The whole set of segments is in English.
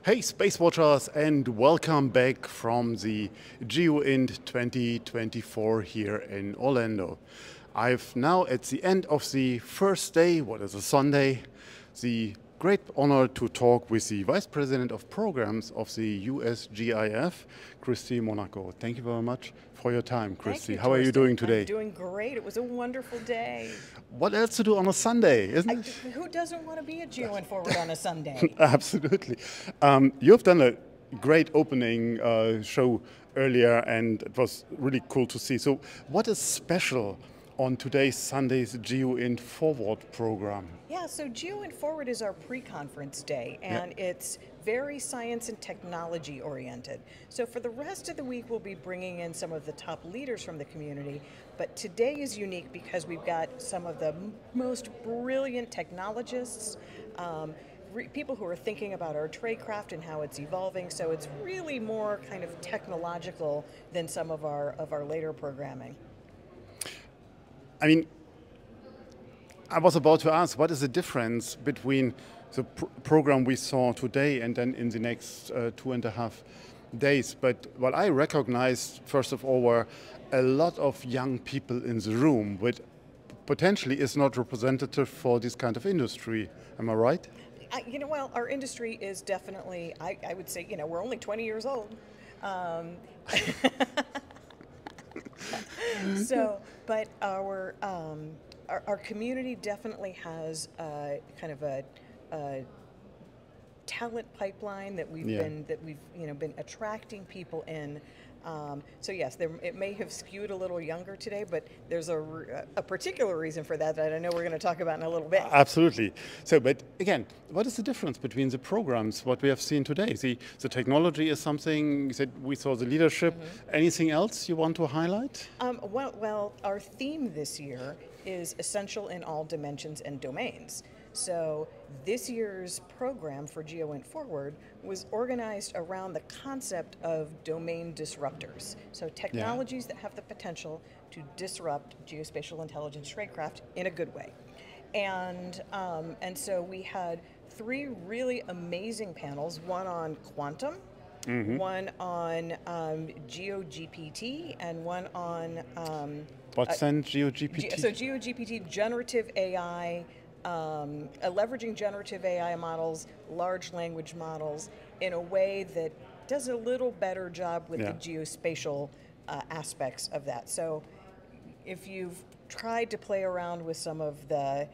Hey Space Watchers, and welcome back from the GEOINT 2024 here in Orlando. I've now at the end of the first day, what is a Sunday, the great honor to talk with the Vice President of Programs of the USGIF, Christy Monaco. Thank you very much for your time, Christy. How are you doing today? I'm doing great. It was a wonderful day. What else to do on a Sunday, isn't it? Who doesn't want to be at GEOINT Forward on a Sunday? Absolutely. You've done a great opening show earlier, and it was really cool to see. So what is special on today's Sunday's GEOINT Forward program? Yeah, so GEOINT Forward is our pre-conference day, and it's very science and technology oriented. So for the rest of the week, we'll be bringing in some of the top leaders from the community, but today is unique because we've got some of the most brilliant technologists, people who are thinking about our tradecraft and how it's evolving, so it's really more kind of technological than some of our later programming. I mean, I was about to ask, what is the difference between the program we saw today and then in the next 2.5 days? But what I recognized, first of all, were a lot of young people in the room, which potentially is not representative for this kind of industry. Am I right? Well, our industry is definitely, I would say, we're only 20 years old. But our community definitely has kind of a talent pipeline that we've been attracting people in. So yes, it may have skewed a little younger today, but there's a particular reason for that I know we're going to talk about in a little bit. Absolutely. So, but again, what is the difference between the programs, what we have seen today? The technology is something that we saw, the leadership. Anything else you want to highlight? Well, our theme this year is essential in all dimensions and domains. So this year's program for GEOINT Forward was organized around the concept of domain disruptors. So technologies that have the potential to disrupt geospatial intelligence tradecraft in a good way. And so we had 3 really amazing panels, one on quantum, one on GeoGPT, and one on... What's then GeoGPT? So GeoGPT, generative AI, leveraging generative AI models, large language models, in a way that does a little better job with the geospatial aspects of that. So if you've tried to play around with some of the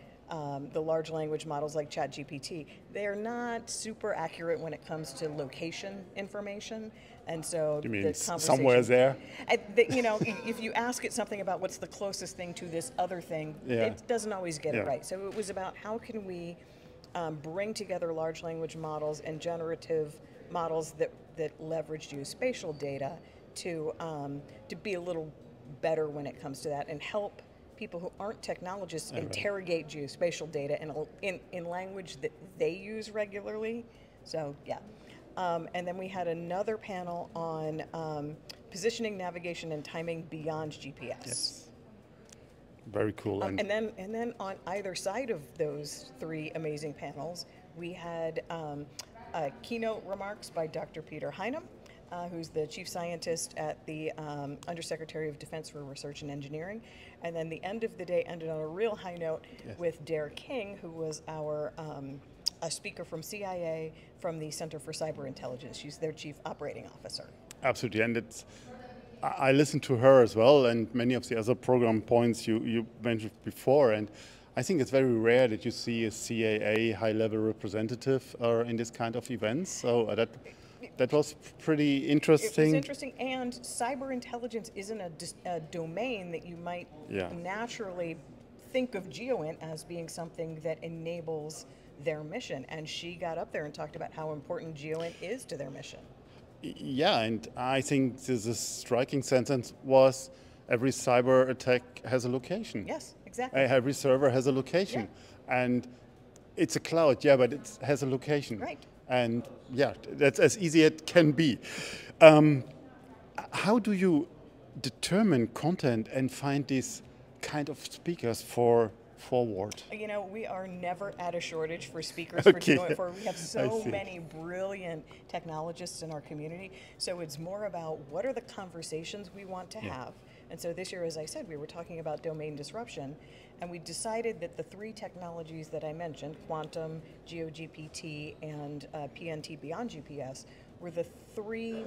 large language models like ChatGPT, they're not super accurate when it comes to location information. And so you mean the conversation, somewhere there? If you ask it something about what's the closest thing to this other thing, it doesn't always get it right. So it was about how can we bring together large language models and generative models that leverage geospatial data to be a little better when it comes to that and help people who aren't technologists interrogate geospatial data in language that they use regularly. So and then we had another panel on positioning, navigation, and timing beyond GPS. Yes. Very cool. And then on either side of those 3 amazing panels, we had keynote remarks by Dr. Peter Highnam, who's the chief scientist at the Undersecretary of Defense for Research and Engineering. And then the end of the day ended on a real high note with Dare King, who was our a speaker from CIA from the Center for Cyber Intelligence. She's their chief operating officer. Absolutely, and I listened to her as well, and many of the other program points you mentioned before, and I think it's very rare that you see a CAA high-level representative in this kind of events. So that was pretty interesting. It was interesting, and cyber intelligence isn't a domain that you might naturally think of GEOINT as being something that enables their mission. And she got up there and talked about how important GEOINT is to their mission. Yeah, and I think the striking sentence was every cyber attack has a location. Yes, exactly. Every server has a location. And it's a cloud, but it has a location. Right. And that's as easy as it can be. How do you determine content and find these kind of speakers for Forward? You know, we are never at a shortage for speakers Okay. for GeoInt Forward. We have so see. many brilliant technologists in our community. So it's more about what are the conversations we want to have. And so this year, as I said, we were talking about domain disruption, and we decided that the three technologies that I mentioned, quantum, GeoGPT, and PNT beyond GPS, were the three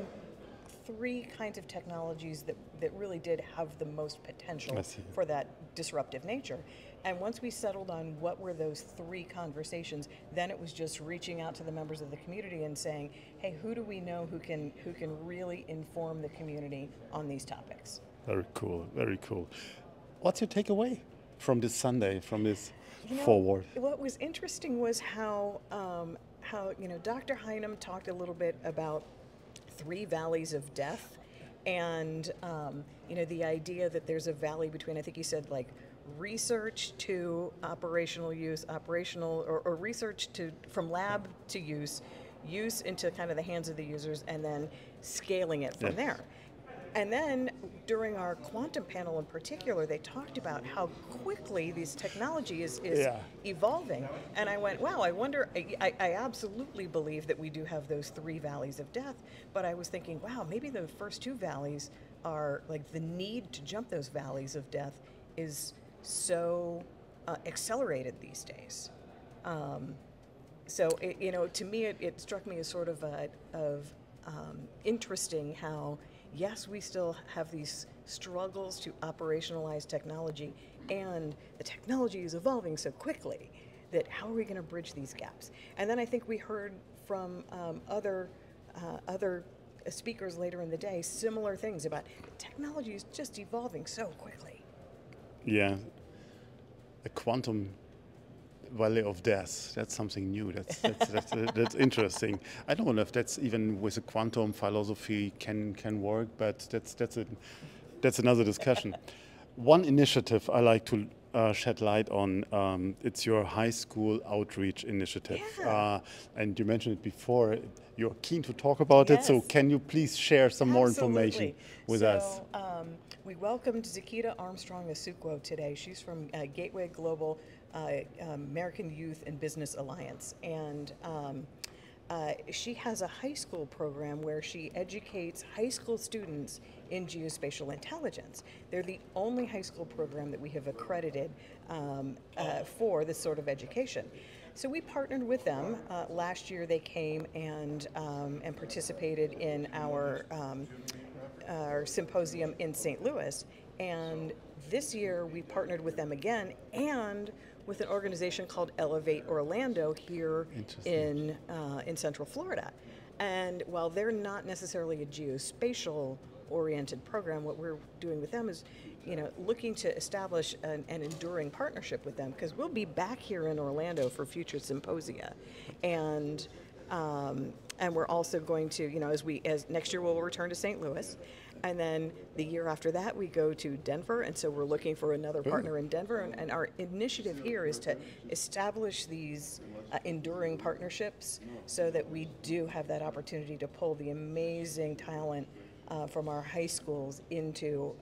kinds of technologies that really did have the most potential for that disruptive nature. And once we settled on what were those three conversations, then it was just reaching out to the members of the community and saying, hey, who do we know who can really inform the community on these topics? Very cool, very cool. What's your takeaway from this Sunday, from this You know, forward? what was interesting was how Dr. Highnam talked a little bit about three valleys of death, and the idea that there's a valley between, I think he said, like research to operational use, or research to from lab to use into kind of the hands of the users, and then scaling it from there. And then during our quantum panel in particular, they talked about how quickly these technology is evolving. And I went, wow, I wonder, I absolutely believe that we do have those three valleys of death, but I was thinking, wow, maybe the first two valleys are like the need to jump those valleys of death is so accelerated these days. So, to me, it struck me as sort of interesting how, yes, we still have these struggles to operationalize technology, and the technology is evolving so quickly that how are we going to bridge these gaps? And then I think we heard from other speakers later in the day similar things about technology is just evolving so quickly. Yeah, a quantum valley of death. That's something new. That's interesting. I don't know if that's even with a quantum philosophy can work, but that's another discussion. One initiative I like to shed light on. It's your high school outreach initiative, and you mentioned it before. You're keen to talk about it, so can you please share some more information with us? We welcomed Zakita Armstrong-Asukwo today. She's from Gateway Global, American Youth and Business Alliance, and she has a high school program where she educates high school students in geospatial intelligence. They're the only high school program that we have accredited for this sort of education. So we partnered with them. Last year they came and participated in our symposium in St. Louis, and this year we partnered with them again and with an organization called Elevate Orlando here in Central Florida. And while they're not necessarily a geospatial oriented program, what we're doing with them is looking to establish an enduring partnership with them, because we'll be back here in Orlando for future symposia, and we're also going to, as next year we'll return to St. Louis, and then the year after that we go to Denver, and so we're looking for another partner in Denver, and our initiative here is to establish these enduring partnerships so that we do have that opportunity to pull the amazing talent from our high schools into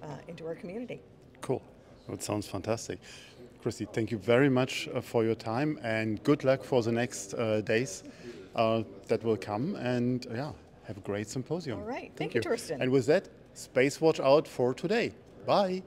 our community. Cool. That sounds fantastic. Christy, thank you very much for your time, and good luck for the next days that will come, and have a great symposium. All right. Thank you, Torsten. And with that, Space Watch out for today. Bye.